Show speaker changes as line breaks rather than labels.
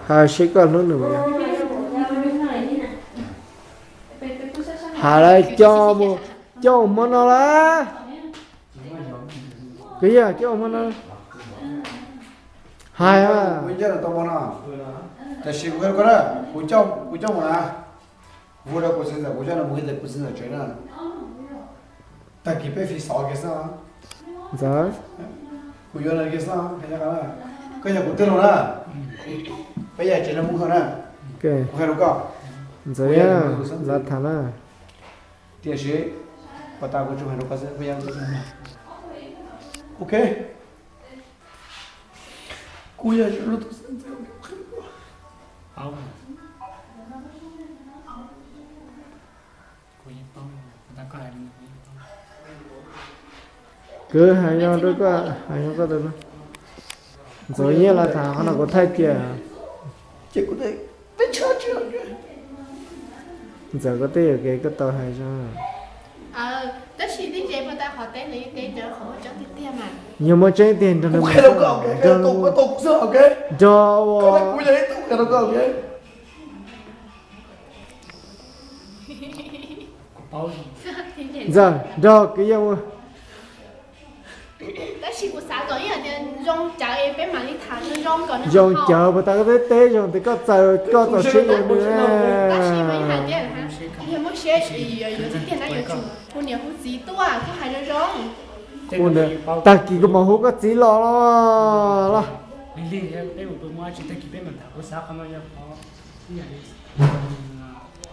Hà sĩ có nước nữa vậy. Hà đây cho một nó lá. Cái gì cho một nó. Hai à.
Bây giờ là tao muốn à. Tại sao cái đó? Cú trong mà. Vô đâu có sinh ra, cú cho nó mới được cú sinh ra chuyện nào. Ta kịp phải phi sáu cái sao?
Dạ.
Cú vô là cái sao? Cái nhà cú tên nó là. Bây giờ chuyện nó muốn không nè.
Ok.
Ok đúng không?
Dạ nhá. Dạ thằng à.
Tiếc gì? Và tao cũng chụp hình nó bây giờ. Ok. Cú giờ nó
không cô nhập không ta có ai
Cứ hai nhau đó có được không? Rồi nhé là thằng nó có thay kìa.
chỉ có thể biết chơi chưa?
Giờ có thể cái tàu hay cho.
Tất nhiên đi chơi mà ta họ tên lấy cái đỡ khó cho tiếp theo mà.
Nhưng mà chơi tiền cho nó.
Ok đâu có ok, cái tục sợ ok.
Cho.
Cái này cú vậy tục cái đâu có ok.
bao
Giờ, đó cái gì mà.
Tất nhiên của xã gọi là rong chạy bé mà đi thả nó rong còn nó
Dòng chờ mà ta có thể tế dòng thì có tàu xe gì nữa.
Tất nhiên mấy hàng tiền hả? Thì mỗi xe thì có thể tiền nó nhiều chủ. Cô nhiều hút gì to à, có hai nó rong.
Ủa nè, ta chỉ có mà hút có chỉ lo lo.
đi đi em một bữa mai chỉ ta kịp bên mình thảo có sao không bao giờ có